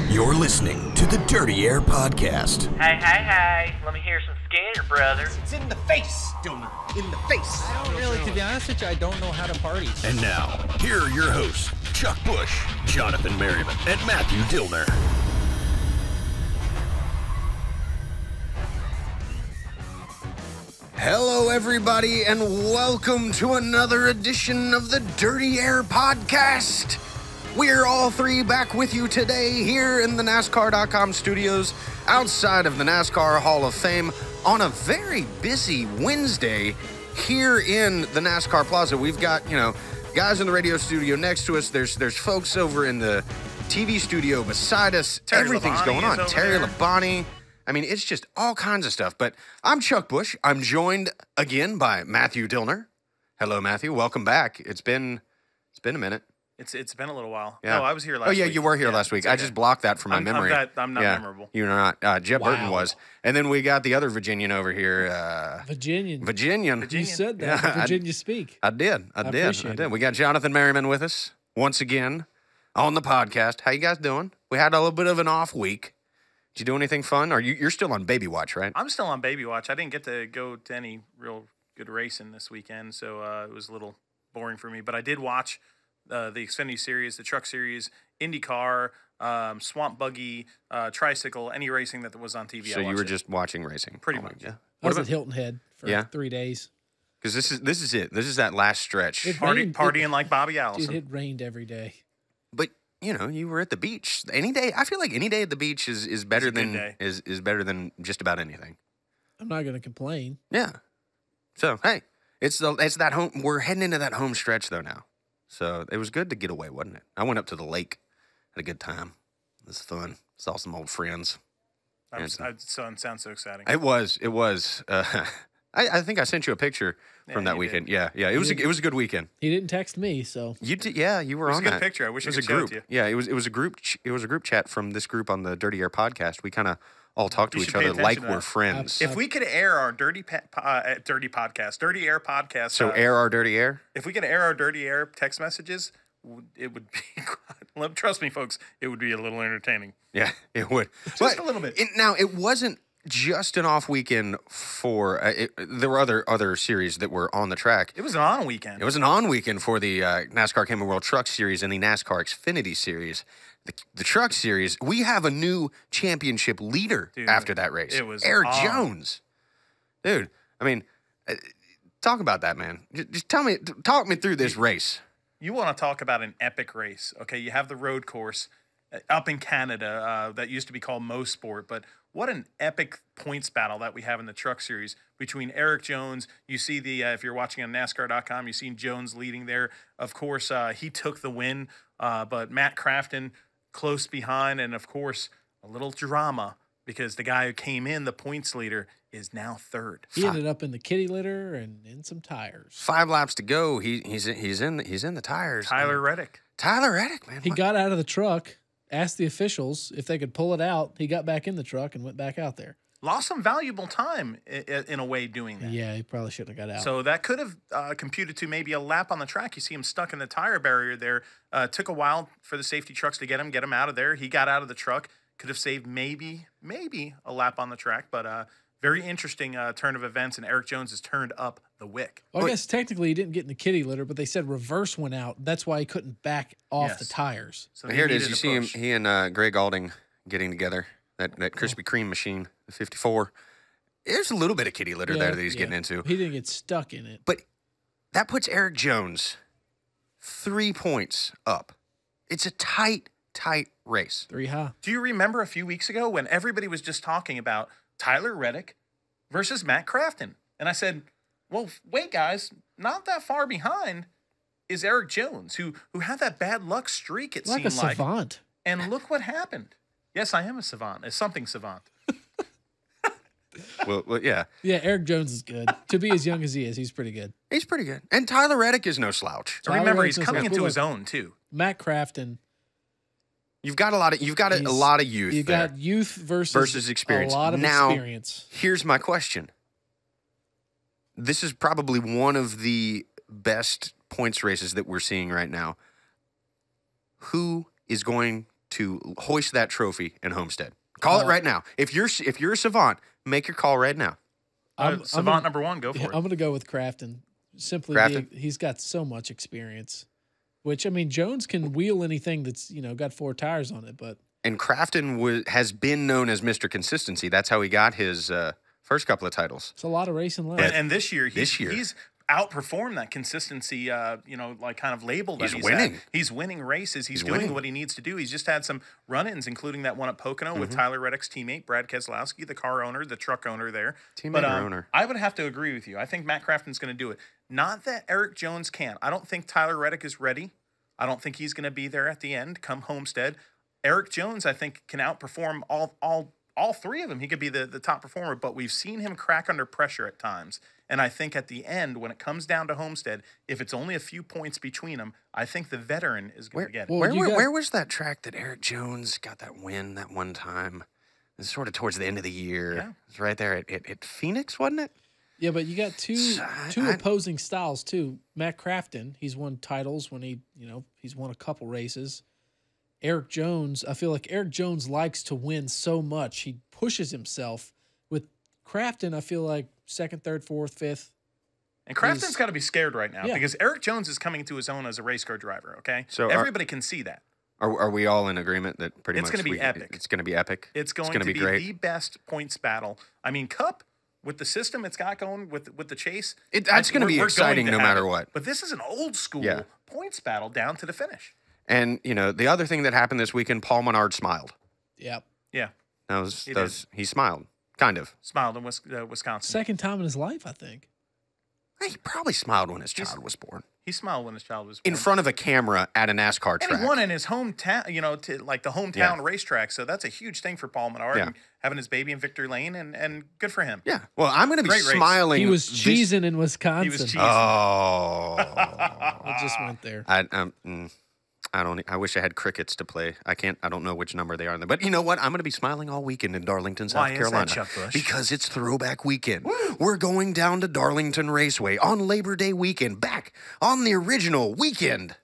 You're listening to the Dirty Air Podcast. Hey, let me hear some Skinner, brother. It's in the face, Dillner. In the face. I don't really, to be honest with you, I don't know how to party. And now, here are your hosts, Chuck Bush, Jonathan Merriman, and Matthew Dillner. Hello, everybody, and welcome to another edition of the Dirty Air Podcast. We're all three back with you today here in the NASCAR.com studios outside of the NASCAR Hall of Fame on a very busy Wednesday here in the NASCAR Plaza. We've got, guys in the radio studio next to us. There's folks over in the TV studio beside us. Everything's going on. Terry Labonte. I mean, it's just all kinds of stuff. But I'm Chuck Bush. I'm joined again by Matthew Dillner. Hello, Matthew. Welcome back. It's been a minute. It's been a little while. Yeah. No, I was here last week. Oh, yeah, you were here last week. Okay. I just blocked that from my memory. I'm not memorable. You're not. Jeff Burton was. And then we got the other Virginian over here. Virginian. You said that. Yeah, Virginia speak. I did. Appreciate it. We got Jonathan Merriman with us once again on the podcast. How you guys doing? We had a little bit of an off week. Did you do anything fun? Or you're still on baby watch, right? I'm still on baby watch. I didn't get to go to any real good racing this weekend, so it was a little boring for me. But I did watch the Xfinity Series, the Truck Series, IndyCar, Swamp Buggy, Tricycle, any racing that was on TV. So you were just watching racing? Pretty much. Yeah. I was at Hilton Head for 3 days. Because this is it. This is that last stretch. Partying like Bobby Allison. Dude, it rained every day. But you were at the beach. Any day, I feel like any day at the beach is better is better than just about anything. I'm not going to complain. Yeah. So hey, it's that home. We're heading into that home stretch though now. So it was good to get away, wasn't it? I went up to the lake, had a good time. It was fun. Saw some old friends. It sounds so exciting. It was. I think I sent you a picture from that weekend. Did. Yeah. It was a good weekend. He didn't text me, so you did. Yeah, you were on that. It was a good picture. I wish it was a group. Yeah, it was a group. It was a group chat from this group on the Dirty Air Podcast. We kind of all talk to each other like we're friends. If we could air our Dirty Air podcast. So air our Dirty Air? If we could air our Dirty Air text messages, it would be, trust me, folks, it would be a little entertaining. Yeah, it would. Just a little bit. It wasn't just an off weekend for, there were other series that were on the track. It was an on weekend. It was an on weekend for the NASCAR Camping World Truck Series and the NASCAR Xfinity Series. The Truck Series, we have a new championship leader after that race. It was Eric Jones. Dude, I mean, talk about that, man. Just talk me through this race. You want to talk about an epic race, okay? You have the road course up in Canada that used to be called Mo Sport, but what an epic points battle that we have in the Truck Series between Eric Jones. You see if you're watching on NASCAR.com, you've seen Jones leading there. Of course, he took the win, but Matt Crafton close behind, and of course, a little drama because the guy who came in, the points leader, is now third. He ended up in the kitty litter and in some tires. 5 laps to go. He's in the tires. Tyler Reddick, man. He got out of the truck, asked the officials if they could pull it out. He got back in the truck and went back out there. Lost some valuable time in a way doing that. Yeah, he probably shouldn't have got out. So that could have computed to maybe a lap on the track. You see him stuck in the tire barrier there. Took a while for the safety trucks to get him out of there. He got out of the truck. Could have saved maybe a lap on the track. But very interesting turn of events, and Eric Jones has turned up the wick. Well, I guess technically he didn't get in the kitty litter, but they said reverse went out. That's why he couldn't back off the tires. So here it is. You see him, he and Greg Alding getting together. That Krispy Kreme machine, the 54. There's a little bit of kitty litter there that he's getting into. He didn't get stuck in it. But that puts Eric Jones 3 points up. It's a tight race. 3 high. Do you remember a few weeks ago when everybody was just talking about Tyler Reddick versus Matt Crafton? And I said, well, wait, guys, not that far behind is Eric Jones, who had that bad luck streak, it seemed like. Like a savant. And look what happened. Yes, I am a savant. It's something savant. well, yeah. Yeah, Eric Jones is good. To be as young as he is, he's pretty good. He's pretty good. And Tyler Reddick is no slouch. So remember, he's coming into his own, too. Matt Crafton. You've got a lot of youth. You got youth versus experience. A lot of experience. Here's my question. This is probably one of the best points races that we're seeing right now. who is going to hoist that trophy in Homestead. Call it right now. If you're a savant, make your call right now. Savant number one, go for it. I'm going to go with Crafton. Simply, he's got so much experience. Which, I mean, Jones can wheel anything that's, got 4 tires on it, but... And Crafton has been known as Mr. Consistency. That's how he got his first couple of titles. It's a lot of racing left. And this year, he's outperformed that consistency, kind of label that he's winning. Had. He's winning races. He's doing winning. What he needs to do. He's just had some run-ins, including that one at Pocono with Tyler Reddick's teammate, Brad Keselowski, the car owner, the truck owner there. Teammate or owner? I would have to agree with you. I think Matt Crafton's going to do it. Not that Eric Jones can't. I don't think Tyler Reddick is ready. I don't think he's going to be there at the end come Homestead. Eric Jones, I think, can outperform all 3 of them. He could be the top performer, but we've seen him crack under pressure at times. And I think at the end, when it comes down to Homestead, if it's only a few points between them, I think the veteran is going to get it. Where was that track that Eric Jones got that win that one time? It was sort of towards the end of the year. Yeah. It was right there at Phoenix, wasn't it? Yeah, but you got two opposing styles, too. Matt Crafton, he's won titles when he's won a couple races. Eric Jones, I feel like Eric Jones likes to win so much. He pushes himself. With Crafton, I feel like 2nd, 3rd, 4th, 5th. And Crafton's got to be scared right now because Eric Jones is coming to his own as a race car driver, okay? So everybody can see that. Are we all in agreement that pretty much it's going to be epic? It's going to be epic. It's going to be great. The best points battle. I mean, Cup, with the system it's got going with the chase. That's going to be exciting no matter what. But this is an old school points battle down to the finish. And, the other thing that happened this weekend, Paul Menard smiled. Yep. Yeah. He smiled. Kind of. Smiled in Wisconsin. 2nd time in his life, I think. He probably smiled when his child was born. He smiled when his child was born. In front of a camera at a NASCAR track. And he won in his hometown, the hometown racetrack. So that's a huge thing for Paul Menard. And having his baby in Victory Lane, and good for him. Yeah. Well, I'm going to be smiling. He was cheesing in Wisconsin. He was cheesing. Oh. I just went there. I wish I had crickets to play. I don't know which number they are. But you know what? I'm going to be smiling all weekend in Darlington, South Carolina. Why is that, Chuck Bush? Because it's Throwback Weekend. Woo! We're going down to Darlington Raceway on Labor Day weekend, back on the original weekend.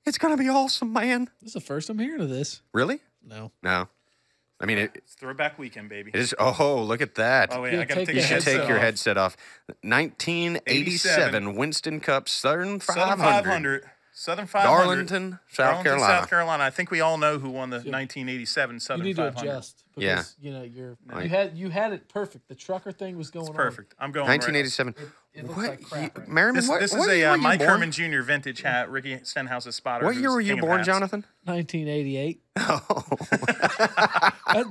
It's going to be awesome, man. This is the first I'm hearing of this. Really? No. I mean, it's Throwback Weekend, baby. It is. Oh, look at that. Oh, yeah. I got to take You should take your headset off. 1987 Winston Cup Southern 500. Southern 500. Darlington, South Carolina. I think we all know who won the 1987 Southern 500. You need to adjust because you had it perfect. The trucker thing was going on. Perfect. I'm going 1987. It looks like crap, right? Merriman, this is a Mike Herman Jr. vintage hat. Ricky Stenhouse's spotter. What year were you born, Jonathan? 1988. Oh.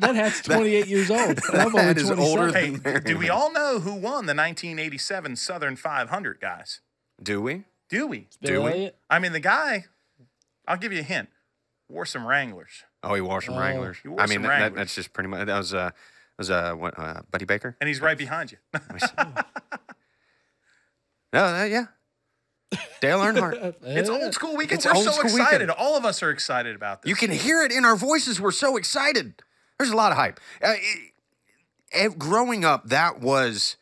that hat's 28 years old. I'm only 27. Older hey, than do we all know who won the 1987 Southern 500, guys? Do we? Do we? I mean, the guy, I'll give you a hint, wore some Wranglers. Oh, he wore some Wranglers. That's just pretty much, that was Buddy Baker? And he's right behind you. Yeah. Dale Earnhardt. It's old school weekend. We're so excited. Weekend. All of us are excited about this. You can hear it in our voices. We're so excited. There's a lot of hype. Growing up, that was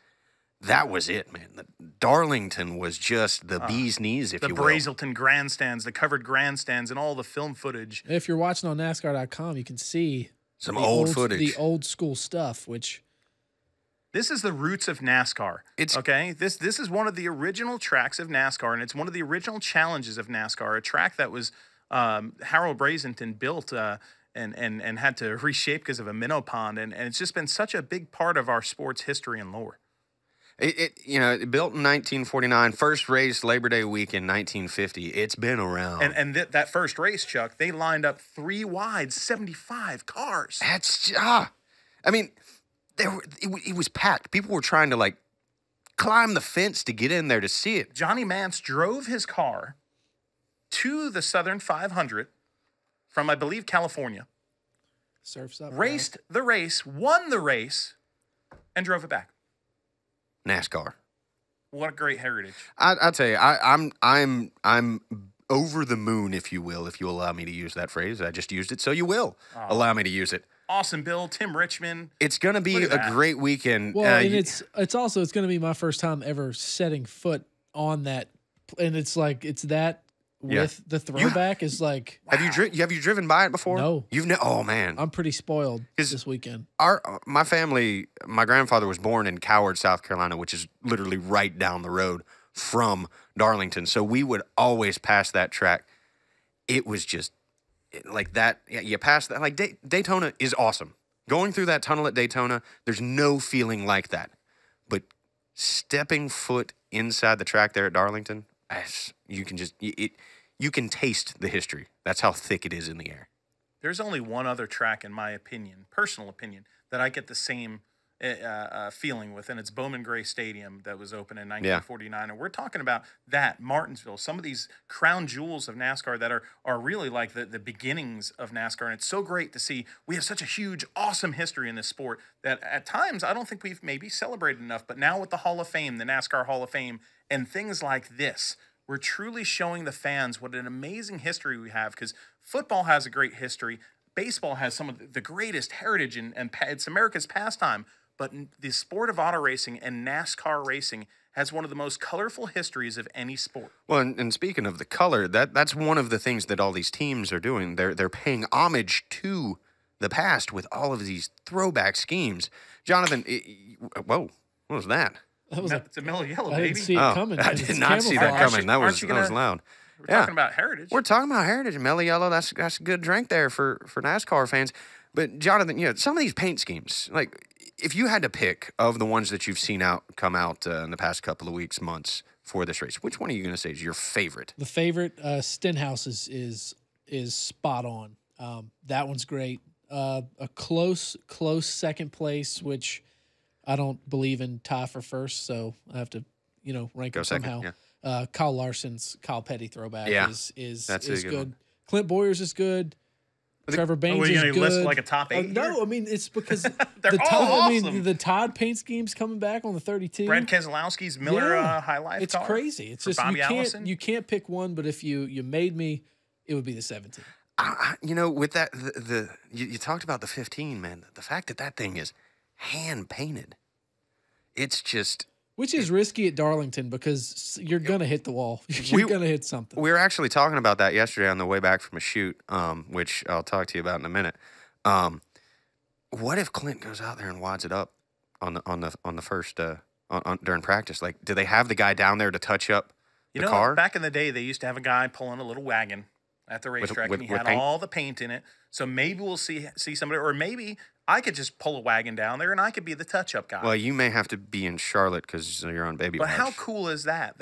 it, man. Darlington was just the bee's knees, if you will. The Brazelton grandstands, the covered grandstands, and all the film footage. If you're watching on NASCAR.com, you can see some old footage. The old school stuff, which... This is the roots of NASCAR. This is one of the original tracks of NASCAR, and it's one of the original challenges of NASCAR, a track that was Harold Brazelton built and had to reshape because of a minnow pond, and it's just been such a big part of our sports history and lore. It built in 1949, first race Labor Day weekend 1950. It's been around. And that first race, Chuck, they lined up 3 wide, 75 cars. It was packed. People were trying to climb the fence to get in there to see it. Johnny Mance drove his car to the Southern 500 from, I believe, California. Surfs up. Raced the race, won the race, and drove it back. NASCAR. What a great heritage. I'll tell you, I'm over the moon, if you will, if you allow me to use that phrase. I just used it, so you will allow me to use it. Awesome, Bill. Tim Richmond. It's going to be a great weekend. Well, and it's going to be my first time ever setting foot on that. And it's that with the throwback is like. Have you driven by it before? No. Oh man, I'm pretty spoiled this weekend. My family, my grandfather was born in Coward, South Carolina, which is literally right down the road from Darlington. So we would always pass that track. It was just like that. Yeah, you pass that. Like Daytona is awesome. Going through that tunnel at Daytona, there's no feeling like that. But stepping foot inside the track there at Darlington, you can taste the history. That's how thick it is in the air. There's only one other track, in my opinion, personal opinion, that I get the same feeling with, and it's Bowman Gray Stadium that was open in 1949. And we're talking about that, Martinsville, some of these crown jewels of NASCAR that are really like the beginnings of NASCAR. And it's so great to see we have such a huge, awesome history in this sport that at times I don't think we've maybe celebrated enough. But now with the Hall of Fame, the NASCAR Hall of Fame, and things like this, we're truly showing the fans what an amazing history we have, because football has a great history. Baseball has some of the greatest heritage, and it's America's pastime. But the sport of auto racing and NASCAR racing has one of the most colorful histories of any sport. Well, and speaking of the color, that's one of the things that all these teams are doing. They're paying homage to the past with all of these throwback schemes. Jonathan, whoa, what was that? It's a mellow yellow, I baby. didn't see it coming. I did not see that coming. That was loud. We're talking about heritage. We're talking about heritage. Mellow yellow, that's a good drink there for NASCAR fans. But Jonathan, some of these paint schemes, like if you had to pick of the ones that you've seen come out in the past couple of weeks, months for this race, which one are you going to say is your favorite? The favorite, Stenhouse is spot on. That one's great. A close second place, which I don't believe in tie for first, so I have to, rank Go it second, somehow. yeah. Kyle Larson's Kyle Petty throwback is good good. one. Clint Boyer's is good. Trevor Baines is good. List like a top 8? No, I mean it's because They're all awesome. the Todd paint scheme's coming back on the 32. Brad Keselowski's Miller High Life It's car crazy. It's just Bobby Allison. you can't pick one, but if you made me, it would be the 17. With that, you talked about the 15, man. The fact that thing is hand painted, it's just. Which is risky at Darlington because you're going to hit the wall. You're going to hit something. We were actually talking about that yesterday on the way back from a shoot, which I'll talk to you about in a minute. What if Clint goes out there and wads it up on the first during practice? Like, do they have the guy down there to touch up the car? Back in the day, they used to have a guy pulling a little wagon at the racetrack, and he had all the paint in it. So maybe we'll see somebody, or maybe I could just pull a wagon down there and I could be the touch-up guy. Well, you may have to be in Charlotte because you're on baby. But watch. how cool is that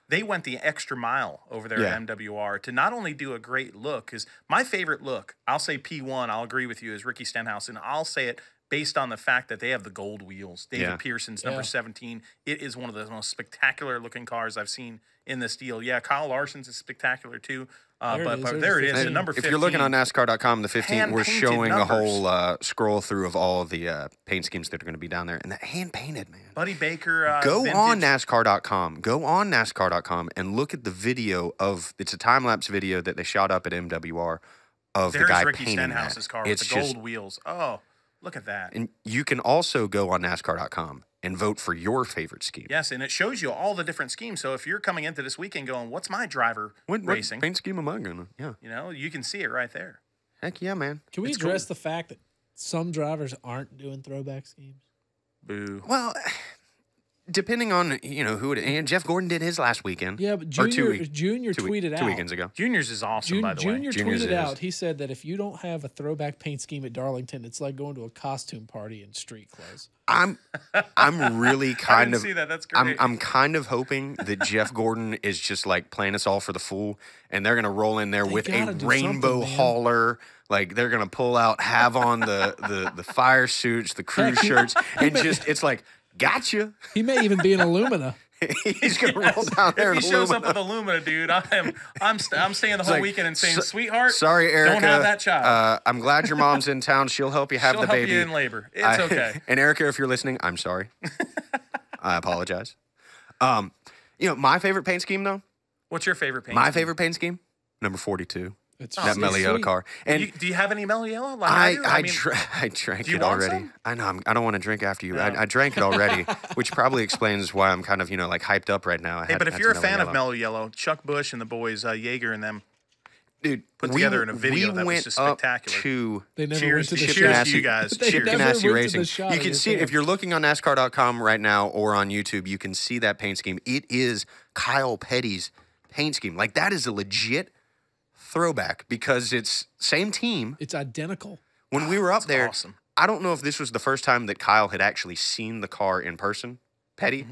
they went the extra mile over there at MWR to not only do a great look, because my favorite look, I'll say P1, I'll agree with you, is Ricky Stenhouse, and I'll say it based on the fact that they have the gold wheels. David Pearson's number 17. It is one of the most spectacular-looking cars I've seen in this deal. Yeah, Kyle Larson's is spectacular, too. But there it is, the number 15. If you're looking on NASCAR.com, the 15, we're showing numbers. a whole scroll through of all of the paint schemes that are going to be down there. And that hand-painted, man. Buddy Baker. Go vintage. on NASCAR.com. Go on NASCAR.com and look at the video it's a time-lapse video that they shot up at MWR of the guy Ricky painting Stenhouse's that. car with the gold wheels. Oh, look at that. And you can also go on NASCAR.com and vote for your favorite scheme. Yes, and it shows you all the different schemes. So if you're coming into this weekend going, what's my driver racing? What paint scheme am I going to? Yeah. You can see it right there. Heck yeah, man. Can we address the fact that some drivers aren't doing throwback schemes? Boo. Well, depending on, who it is. And Jeff Gordon did his last weekend. Yeah, but Junior tweeted out. 2 weekends ago. Junior's is awesome, by the way. Junior tweeted out, he said that if you don't have a throwback paint scheme at Darlington, it's like going to a costume party in street clothes. I'm really kind I didn't of see that. That's great. I'm kind of hoping that Jeff Gordon is just like playing us all for the fool, and they're gonna roll in there with a rainbow hauler. Like they're gonna pull out, have on the fire suits, the crew shirts, and it's like, gotcha. He may even be an Illumina. He's gonna roll down there. If he shows up with Illumina, dude, I'm staying the whole weekend and saying, sweetheart, sorry, Erica, don't have that child. I'm glad your mom's in town. She'll help you have the baby. She'll help you in labor. It's okay. And Erica, if you're listening, I'm sorry. I apologize. My favorite paint scheme though. What's your favorite paint? My favorite paint scheme, number 42. It's that Mellow Yellow sweet. car. And do you have any Mellow Yellow? Like I do? I mean, drank do you it want already. some? I know. I don't want to drink after you. No. I drank it already, which probably explains why I'm kind of like hyped up right now. Hey, but if you're a fan of Mellow Yellow, Chuck Bush and the boys, Jaeger and them, dude, put together in a video that was just spectacular. They never Cheers went to the to shot. you guys. They Cheers. never Ganassi went to the Racing. shot You of can the see it fan. if you're looking on NASCAR.com right now or on YouTube. You can see that paint scheme. It is Kyle Petty's paint scheme. Like that is a legit throwback because it's same team. It's identical. When we were up That's there, awesome. I don't know if this was the first time that Kyle had actually seen the car in person, Petty,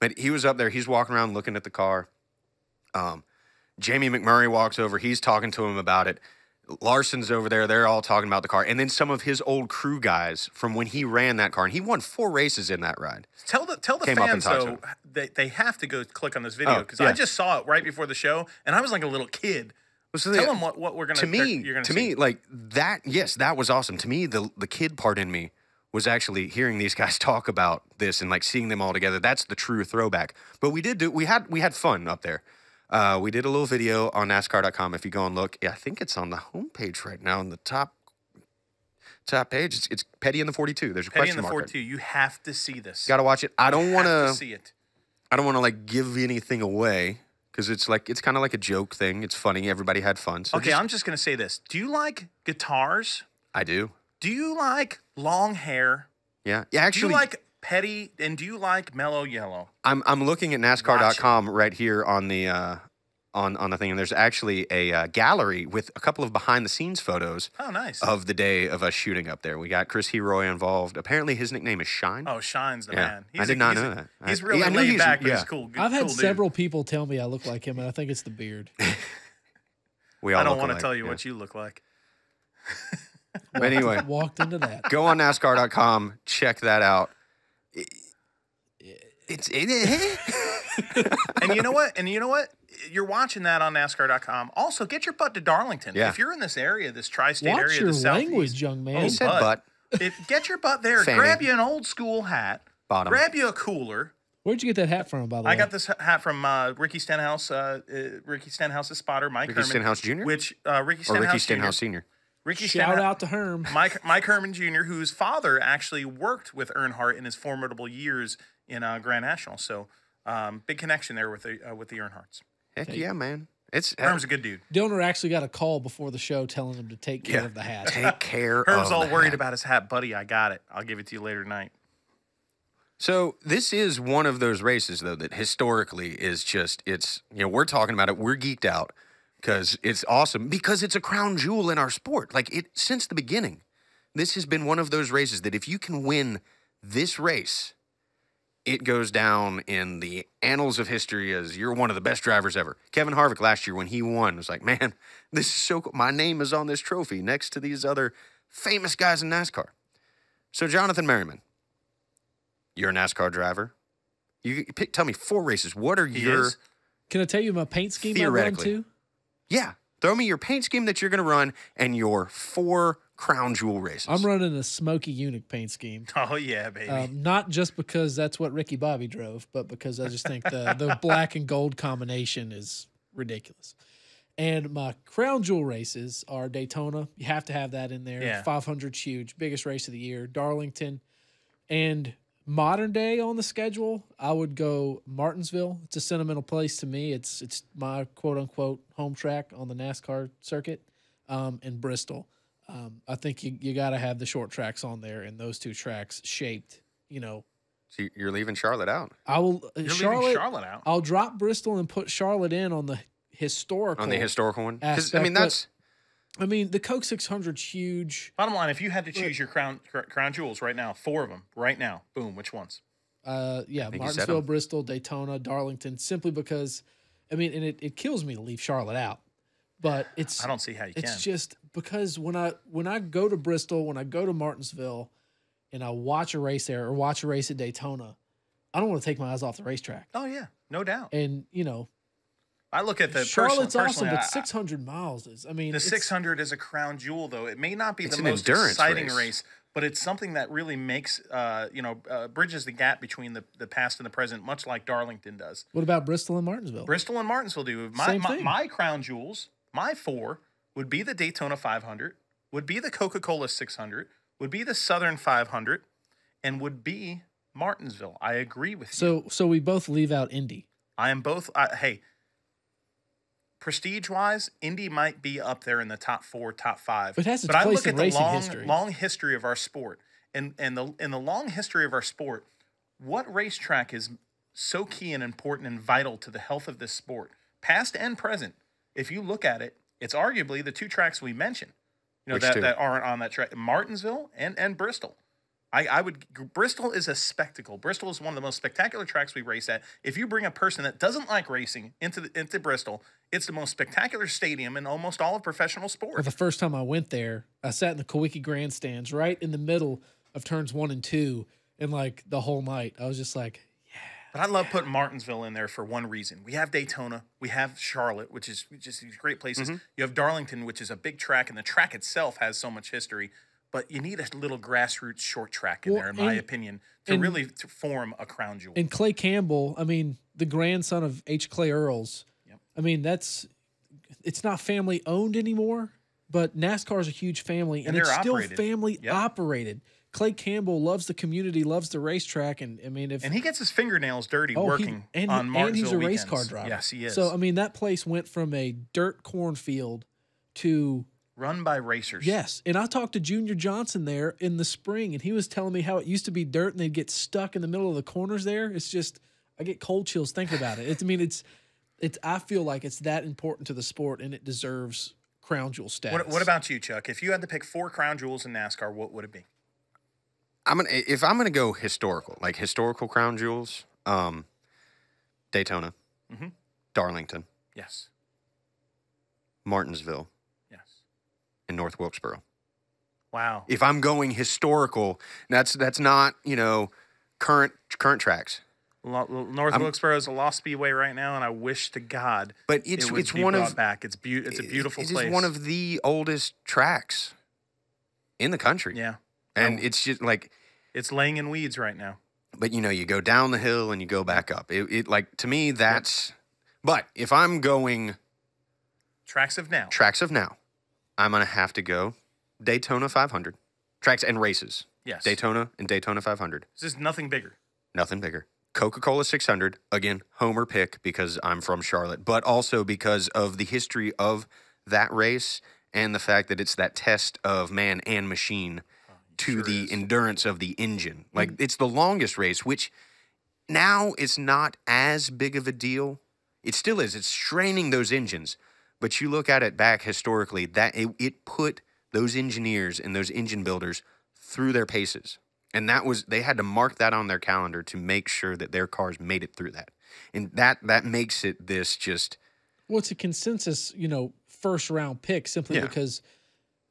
but he was up there. He's walking around looking at the car. Jamie McMurray walks over. He's talking to him about it. Larson's over there. They're all talking about the car. And then some of his old crew guys from when he ran that car, and he won 4 races in that ride. Tell the Came up and fans, talked to though, him. they have to go click on this video Oh, because yeah. I just saw it right before the show, and I was like a little kid. So Tell them what we're going you're gonna see. Like that, yes, that was awesome. To me, the kid part in me was actually hearing these guys talk about this and like seeing them all together. That's the true throwback. But we had fun up there. We did a little video on NASCAR.com. If you go and look, I think it's on the homepage right now in the top page. It's Petty in the 42. There's a Petty in question the mark. 42. You have to see this. Got to watch it. I don't want Have to to. see it. I don't want to like give anything away because it's kind of like a joke thing. It's funny. Everybody had fun. So Okay, I'm just going to say this. Do you like guitars? I do. Do you like long hair? Yeah. Do you Actually, like Petty? And do you like Mellow Yellow? I'm looking at NASCAR.com right here on the on the thing, and there's actually a gallery with a couple of behind the scenes photos Oh, nice. of the day of us shooting up there. We got Chris Heroy involved. Apparently, his nickname is Shine. Oh, Shine's the Yeah. man. I did not know that. He's I really knew laid he's- back, but yeah. he's cool. I've had cool dude. several people tell me I look like him, and I think it's the beard. We all I don't look want to alike, tell you yeah. what you look like. But anyway, Walked into that. go on NASCAR.com. Check that out. And you know what? You're watching that on NASCAR.com. Also, get your butt to Darlington. Yeah. If you're in this area, this tri-state Watch area, your the southeast, language, young man. He said butt. Get your butt there. Fanny. Grab you an old school hat. Bottom. Grab you a cooler. Where'd you get that hat from, by the way? I got this hat from Ricky Stenhouse, Ricky Stenhouse's spotter, Mike Ricky Herman. Stenhouse Jr.? Which Ricky Or Stenhouse Ricky Jr. Stenhouse Sr. Ricky Shout Stenhouse, out to Herm. Mike Herman Jr., whose father actually worked with Earnhardt in his formidable years in Grand National. So big connection there with the Earnhardts. Heck yeah, man. It's Herm's a good dude. Dillner actually got a call before the show telling him to take care of the hat. take care Herm's of all the worried hat. about his hat. Buddy, I got it. I'll give it to you later tonight. So this is one of those races, though, that historically is just, we're talking about it. We're geeked out because it's awesome because it's a crown jewel in our sport. Like since the beginning, this has been one of those races that if you can win this race, it goes down in the annals of history as you're one of the best drivers ever. Kevin Harvick last year when he won was like, man, this is so cool. My name is on this trophy next to these other famous guys in NASCAR. So Jonathan Merriman, you're a NASCAR driver. Tell me 4 races. What are your... is? Can I tell you my paint scheme I run Theoretically. to? Yeah. Throw me your paint scheme that you're going to run and your 4 crown jewel races. I'm running a Smoky Eunuch paint scheme. Oh, yeah, baby. Not just because that's what Ricky Bobby drove, but because I just think the black and gold combination is ridiculous. And my crown jewel races are Daytona. You have to have that in there. Yeah. 500's huge. Biggest race of the year. Darlington. And modern day on the schedule, I would go Martinsville. It's a sentimental place to me. It's my quote-unquote home track on the NASCAR circuit. And Bristol. I think you got to have the short tracks on there, and those 2 tracks shaped, So you're leaving Charlotte out. I will You're leaving Charlotte. Charlotte out. I'll drop Bristol and put Charlotte in on the historical. On the historical one? Because, I aspect, mean, that's... the Coke 600's huge. Bottom line, if you had to choose your crown jewels right now, 4 of them, right now, boom, which ones? Yeah, think you said Martinsville, them. Bristol, Daytona, Darlington. Simply because, and it kills me to leave Charlotte out, but it's. I don't see how you can. It's just because when I go to Bristol, when I go to Martinsville, and I watch a race there or watch a race at Daytona, I don't want to take my eyes off the racetrack. Oh, yeah, no doubt. And I look at the Charlotte's personally, awesome, but 600 miles is. the 600 is a crown jewel, though. It may not be It's the an most endurance exciting race. race, but it's something that really makes, bridges the gap between the past and the present, much like Darlington does. What about Bristol and Martinsville? Bristol and Martinsville do. Same thing. My crown jewels, my 4 would be the Daytona 500, would be the Coca-Cola 600, would be the Southern 500, and would be Martinsville. I agree with you. So we both leave out Indy. I am both. Hey, prestige-wise, Indy might be up there in the top 4, top 5. It has its but I place look in at the racing history. long history of our sport, and in the long history of our sport, what racetrack is so key and important and vital to the health of this sport, past and present? If you look at it, it's arguably the 2 tracks we mentioned. That aren't on that track, Martinsville and Bristol. Bristol is a spectacle. Bristol is one of the most spectacular tracks we race at. If you bring a person that doesn't like racing into Bristol, it's the most spectacular stadium in almost all of professional sport. Well, the first time I went there, I sat in the Kawiki grandstands right in the middle of turns 1 and 2, and like the whole night, I was just like, But I love putting Martinsville in there for one reason. We have Daytona, we have Charlotte, which is just these great places. You have Darlington, which is a big track, and the track itself has so much history. But you need a little grassroots short track in there, in my opinion, to really form a crown jewel. And Clay Campbell, I mean, the grandson of H. Clay Earls. Yep. I mean, it's not family owned anymore, but NASCAR is a huge family, and it's still family operated. Clay Campbell loves the community, loves the racetrack, and I mean, and he gets his fingernails dirty working on Martinsville and he's a weekends. race car driver. Yes, he is. So I mean, that place went from a dirt cornfield to run by racers. Yes, and I talked to Junior Johnson there in the spring, and he was telling me how it used to be dirt, and they'd get stuck in the middle of the corners there. It's just, I get cold chills thinking about it. It's. I feel like it's that important to the sport, and it deserves crown jewel status. What about you, Chuck? If you had to pick 4 crown jewels in NASCAR, what would it be? If I'm gonna go historical, like historical crown jewels, Daytona, Darlington, Yes. Martinsville, Yes. and North Wilkesboro. Wow. If I'm going historical, that's not current tracks. North Wilkesboro is a lost speedway right now, and I wish to God, but it's one of back. It's a beautiful place. It is one of the oldest tracks in the country. Yeah. And it's just like it's laying in weeds right now. But you go down the hill and you go back up. It like to me that's. But if I'm going tracks of now, I'm gonna have to go Daytona 500 tracks and races. Yes, Daytona and Daytona 500. This is nothing bigger. Nothing bigger. Coca-Cola 600 again, homer pick because I'm from Charlotte, but also because of the history of that race and the fact that it's that test of man and machine. To the endurance of the engine. Like, it's the longest race, which now it's not as big of a deal. It still is. It's straining those engines. But you look at it back historically, that it put those engineers and those engine builders through their paces. And they had to mark that on their calendar to make sure that their cars made it through that. And that makes it this just... Well, it's a consensus, first round pick simply because...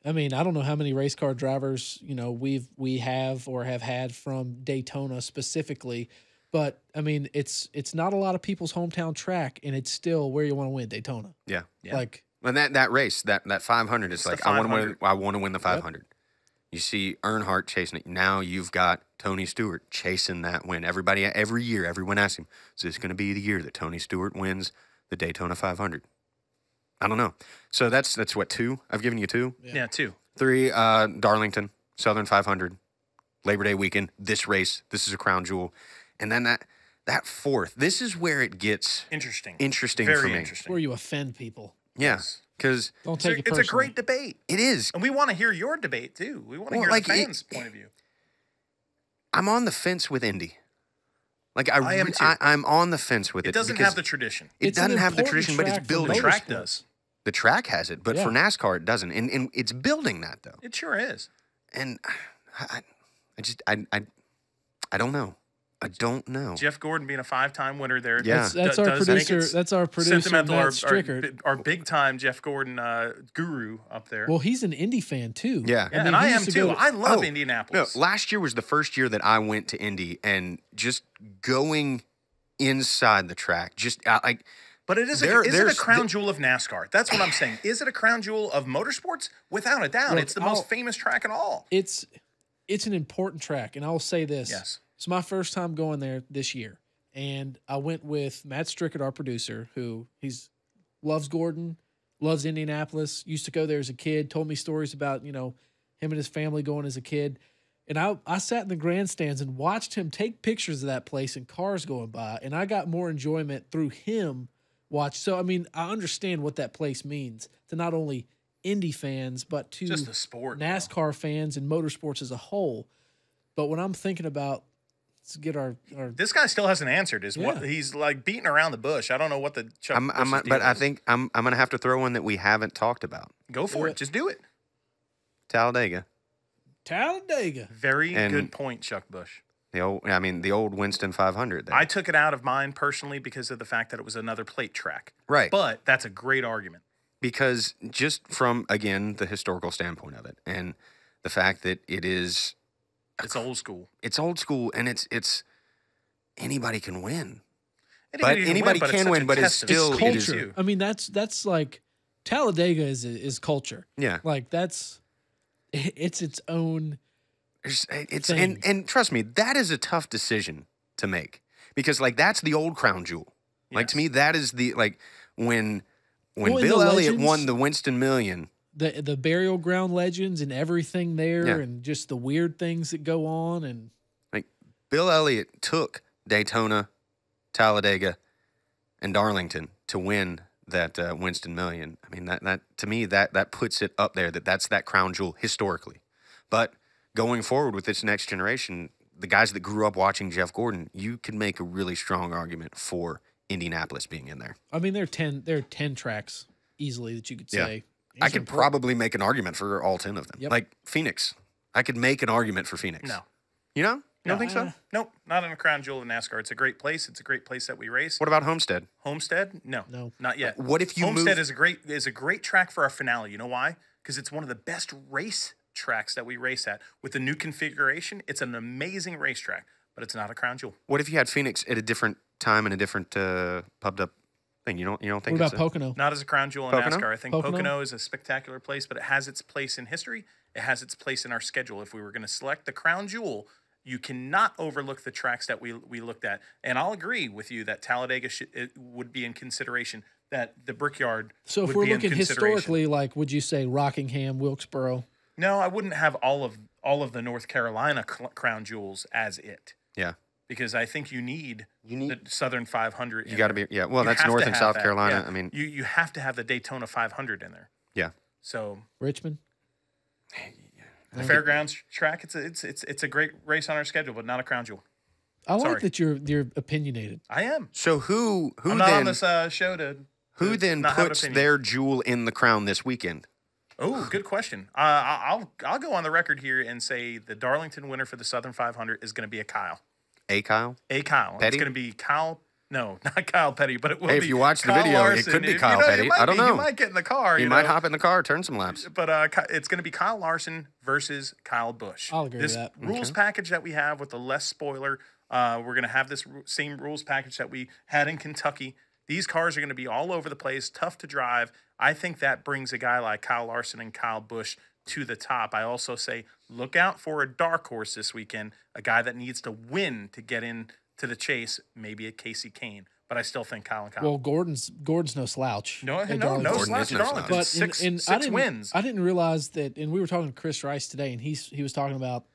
I mean, I don't know how many race car drivers, we have or have had from Daytona specifically, but I mean, it's not a lot of people's hometown track, and it's still where you want to win, Daytona. Yeah. Like, and that race, that 500, it's like I want to win the 500. Yep. You see Earnhardt chasing it. Now you've got Tony Stewart chasing that win. Every year, everyone asks him, "Is this going to be the year that Tony Stewart wins the Daytona 500?" I don't know. So that's what, 2? I've given you 2? Yeah, 2. 3, Darlington, Southern 500, Labor Day weekend, this race, this is a crown jewel. And then that 4th, this is where it gets interesting Very for me. Interesting. Where you offend people. Yeah, because it's a great debate. It is. And we want to hear your debate, too. We want to hear the fans' point of view. I'm on the fence with Indy. Like I am too. I'm on the fence with it. It doesn't have the tradition. It doesn't have the tradition, but it's building. The track does. The track has it, but for NASCAR it doesn't, and it's building that though. It sure is. And I don't know. I don't know. Jeff Gordon being a 5-time winner there. Yeah, that's our producer. That's our producer, Matt Strickert. Our big-time Jeff Gordon guru up there. Well, he's an Indy fan too. Yeah, I mean, and I am too. I love Indianapolis. No, last year was the first year that I went to Indy, and just going inside the track, But is it a crown jewel of NASCAR? That's what I'm saying. Is it a crown jewel of motorsports? Without a doubt. It's the most famous track in all. It's an important track, and I will say this. Yes. It's my first time going there this year, and I went with Matt Strickert, our producer, who loves Gordon, loves Indianapolis, used to go there as a kid, told me stories about, him and his family going as a kid. And I sat in the grandstands and watched him take pictures of that place and cars going by. And I got more enjoyment through him watch. So, I mean, I understand what that place means to not only Indy fans, but to just the sport, NASCAR fans and motorsports as a whole. But when I'm thinking about, let's get our this guy still hasn't answered. What he's like beating around the bush. I don't know what the Chuck Bush's deal I is. think I'm going to have to throw one that we haven't talked about. Go for it. Just do it. Talladega. Very good point, Chuck Bush. The old Winston 500 there. I took it out of mine personally because of the fact that it was another plate track. Right. But that's a great argument. Because just from, again, the historical standpoint of it and the fact that it's old school. It's old school, and it's anybody can win. Anybody can win, but it's still it's culture. I mean, that's like Talladega is culture. Yeah. Like it's its own thing. And trust me, that is a tough decision to make because like that's the old crown jewel. Yes. Like to me, that is the when Bill Elliott won the Winston Million. The burial ground legends and everything there and just the weird things that go on and like Bill Elliott took Daytona, Talladega, and Darlington to win that Winston Million. I mean that to me that puts it up there that's that crown jewel historically. But going forward with this next generation, the guys that grew up watching Jeff Gordon, you can make a really strong argument for Indianapolis being in there. I mean there are 10 tracks easily that you could say. I could probably make an argument for all 10 of them. Yep. Like Phoenix. I could make an argument for Phoenix. No. You know? You don't think so? Nope. Not in a crown jewel of NASCAR. It's a great place. It's a great place that we race. What about Homestead? Homestead? No. Not yet. What if you Homestead is a great track for our finale. You know why? Because it's one of the best race tracks that we race at. With the new configuration, it's an amazing racetrack, but it's not a crown jewel. What if you had Phoenix at a different time and a different pubbed up thing? You don't think what about Pocono? Not as a crown jewel in Pocono? NASCAR. I think Pocono is a spectacular place, but it has its place in history. It has its place in our schedule. If we were going to select the crown jewel, you cannot overlook the tracks that we looked at. And I'll agree with you that Talladega would be in consideration, that the Brickyard So if we're looking historically, like, would you say Rockingham, Wilkesboro? No, I wouldn't have all of the North Carolina crown jewels as it. Yeah. Because I think you need the Southern 500. You got to be, well, that's North and South Carolina. Yeah. I mean, you have to have the Daytona 500 in there. Yeah. So Richmond, the Fairgrounds track, it's a great race on our schedule, but not a crown jewel. I like that you're opinionated. I am. So who I'm not on this show to who then puts their jewel in the crown this weekend? Oh, good question. I'll go on the record here and say the Darlington winner for the Southern 500 is going to be a Kyle. A Kyle? A Kyle. Petty? It's going to be Kyle. No, not Kyle Petty, but it will be. If you watch the Kyle video, Larson. it could be Kyle Petty. I don't know. You might get in the car. He might hop in the car, turn some laps. But it's going to be Kyle Larson versus Kyle Busch. I'll agree with that. This rules package that we have with the less spoiler, we're going to have this same rules package that we had in Kentucky. These cars are going to be all over the place, tough to drive. I think that brings a guy like Kyle Larson and Kyle Busch to the top. I also say look out for a dark horse this weekend, a guy that needs to win to get in to the chase, maybe a Casey Kane. But I still think Kyle and Kyle. Well, Gordon's no slouch. No Gordon slouch at Darlington. But six wins. I didn't realize that, and we were talking to Chris Rice today, and he was talking about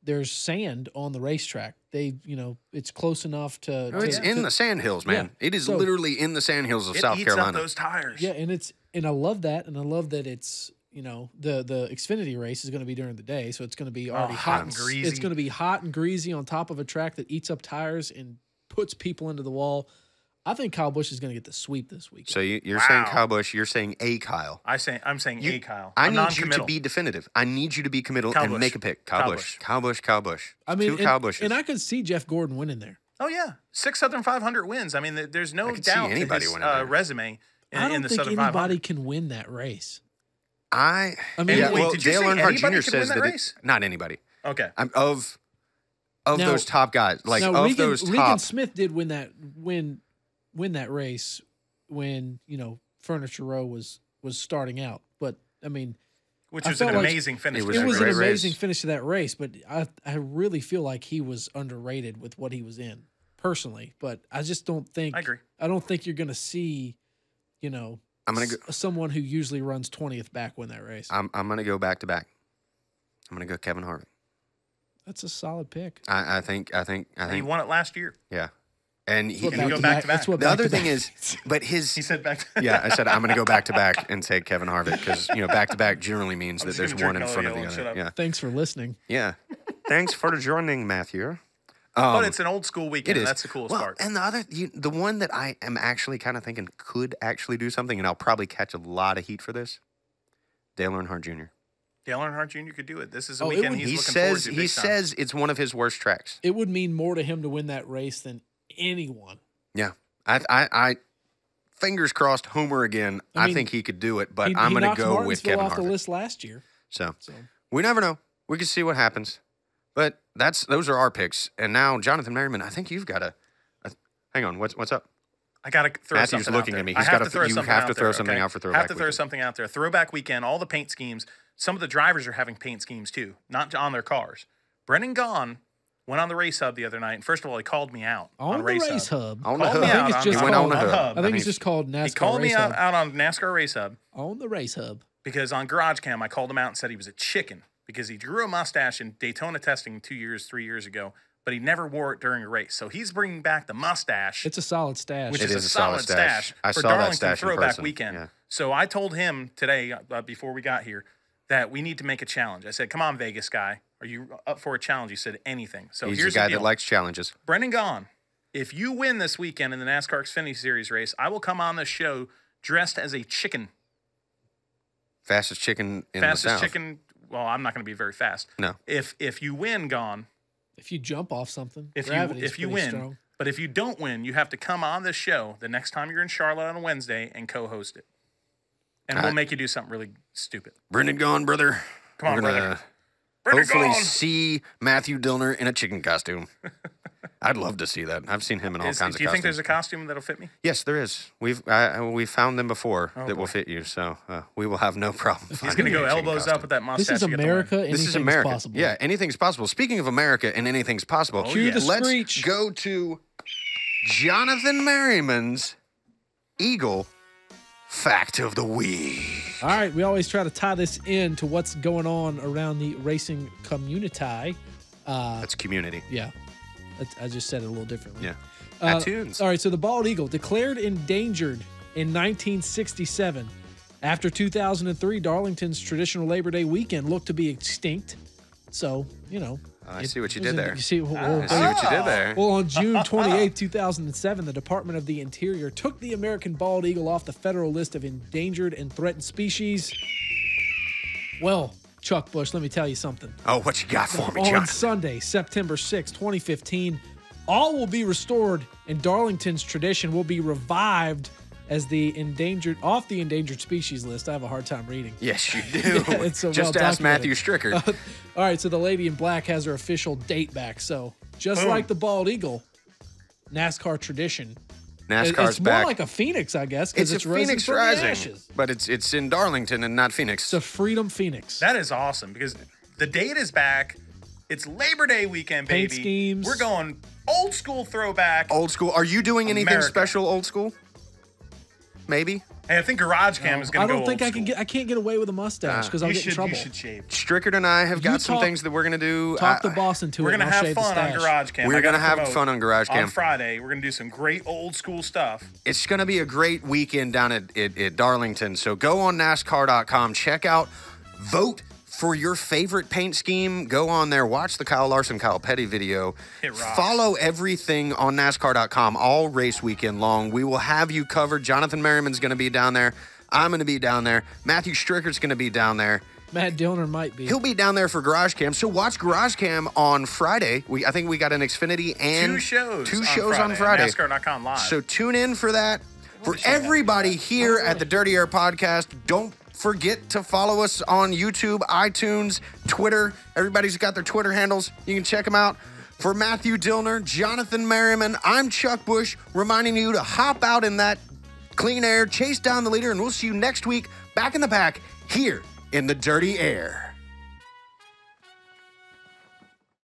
there's sand on the racetrack. It's close enough to. It's in the sand hills, man. Yeah. It is literally in the sand hills of South Carolina. It eats up those tires. Yeah, and I love that, and I love that it's the Xfinity race is going to be during the day, so it's going to be already hot and greasy. It's going to be hot and greasy on top of a track that eats up tires and puts people into the wall. I think Kyle Busch is going to get the sweep this weekend. So you're saying Kyle Busch, you're saying a Kyle. I'm saying a Kyle. I need you to be definitive. I need you to be committal and make a pick. Kyle Busch. Kyle Busch. I mean, Kyle Busches. And I could see Jeff Gordon winning there. Oh, yeah. 6 Southern 500 wins. I mean, there's no doubt in his resume in the Southern 500. I don't think anybody can win that race. I mean, did you Dale say Earnhardt anybody Jr. says that that race? Not anybody. Okay. Of those top guys, like now, of those top. Regan Smith did win that race when Furniture Row was starting out, but I mean, which was an amazing finish. It was an amazing finish to that race, but I really feel like he was underrated with what he was in personally. But I just don't think. I agree. I don't think you're going to see, gonna go. someone who usually runs 20th back win that race. I'm gonna go back to back. I'm gonna go Kevin Harvick. That's a solid pick. I think. He won it last year. Yeah, and he Can you go back to back? That's what The other back-to-back thing is, but his. He said back to Yeah, I said I'm going to go back to back and take Kevin Harvick because back to back generally means that just there's gonna one drink in front of another the yellow other. and shut Yeah, Thanks for listening. yeah. Thanks for joining, Matthew. But it's an old school weekend. It is. That's the coolest well, part. and the one that I am actually kind of thinking could actually do something, and I'll probably catch a lot of heat for this. Dale Earnhardt Jr. Dale Earnhardt Jr. could do it. This is a Oh, it weekend would- he's He looking forward says to. he big time. says it's one of his worst tracks. It would mean more to him to win that race than anyone. Yeah, I fingers crossed, Homer again. I I mean, think he could do it, but He I'm going to knocked go with Martinsville Kevin off the Harvick. list last year. So So we never know. We can see what happens. But those are our picks. And now, Jonathan Merriman, I think you've got a hang on. What's up? I got to throw Matthew's something looking out there. at me. I He's have gotta- to throw you something have out to there, throw something okay? out for Throwback Have to throw weekend. something out there. Throwback weekend, all the paint schemes. Some of the drivers are having paint schemes too, not on their cars. Brendan Gaughan went on the race hub the other night, and first of all, he called me out on the race Race hub. On the Called hood. me I think out it's on- just He went on called. the hood. hub. I think it's just called NASCAR He called me race hub. out on NASCAR race hub On the race hub. because on Garage Cam I called him out and said he was a chicken because he grew a mustache in Daytona testing 3 years ago, but he never wore it during a race. So he's bringing back the mustache. It's a solid stash. Which It is is a a solid solid stash. stash I for saw that Darlington stash in Throwback person. weekend. Yeah. So I told him today, before we got here, that we need to make a challenge. I said, "Come on, Vegas guy, are you up for a challenge?" He said, "Anything." So He's here's a guy the deal. that likes challenges. Brendan Gaughan, if you win this weekend in the NASCAR Xfinity Series race, I will come on this show dressed as a chicken. Fastest chicken in Fastest the South. chicken. Well, I'm not going to be very fast. No. If you win, Gaughan, If you jump off something, if gravity's you pretty win, strong. but if you don't win, you have to come on this show the next time you're in Charlotte on a Wednesday and co-host it. And we'll make you do something really stupid. Brendan Gaughan, brother. Come on, We're gonna brother. Brendan hopefully Gaughan. see Matthew Dillner in a chicken costume. I'd love to see that. I've seen him in all kinds of Do you think costumes. there's a costume that'll fit me? Yes, there is. We've found them before that will fit you, so we will have no problem. He's finding going to you go a chicken elbows costume. up with that mustache. This is you get to win. America. This is Anything's America. possible. Yeah, anything's possible. Speaking of America and anything's possible, Cue yeah. the let's screech. go to Jonathan Merriman's Eagle Fact of the Week. All right, we always try to tie this in to what's going on around the racing community. That's community. Yeah, I just said it a little differently. Yeah. iTunes. All right, so the bald eagle declared endangered in 1967. After 2003, Darlington's traditional Labor Day weekend looked to be extinct. So, I see what you it was did there. You see, I see what you did there. well, on June 28, 2007, the Department of the Interior took the American bald eagle off the federal list of endangered and threatened species. Well, Chuck Bush, let me tell you something. Oh, what you got for me, On John? Sunday, September 6, 2015, all will be restored and Darlington's tradition will be revived as the endangered species list. I have a hard time reading. Yes, you do. It's so Just well ask Matthew documented. Stricker. All right, so the lady in black has her official date back. So just like the bald eagle, NASCAR tradition. NASCAR's It's more back. like a phoenix, I guess, because It's it's a Phoenix from the Rising, ashes. but it's in Darlington and not Phoenix. It's a Freedom Phoenix. That is awesome because the date is back. It's Labor Day weekend, baby. Paint schemes. We're going old school throwback. Old school. Are you doing anything America. special old school? Maybe. Hey, I think Garage Cam is going I to go don't think old I can school. I can't get away with a mustache because I'll You get in trouble. You should shave. Strickard and I have got some talk- things that we're gonna do. Talk the boss into We're it. going to and I'll have shave the fun on stash. Garage Cam. We're I gotta gonna have promote. fun on Garage Cam. On Friday, we're going to do some great old school stuff. It's gonna be a great weekend down at Darlington. So go on NASCAR.com, check out, vote for your favorite paint scheme. Go on there, watch the Kyle Larson, Kyle Petty video. It rocks. Follow everything on NASCAR.com all race weekend long. We will have you covered. Jonathan Merriman's gonna be down there. I'm gonna be down there. Matthew Strickard's gonna be down there. Matt Dillner might be. He'll be down there for Garage Cam. So watch Garage Cam on Friday. I think we got an Xfinity and Two shows on Friday. NASCAR.com live. So tune in for that. For everybody here at the Dirty Air Podcast, don't forget to follow us on YouTube, iTunes, Twitter. Everybody's got their Twitter handles. You can check them out. For Matthew Dillner, Jonathan Merriman, I'm Chuck Bush, reminding you to hop out in that clean air, chase down the leader, and we'll see you next week back in the pack here in the Dirty Air.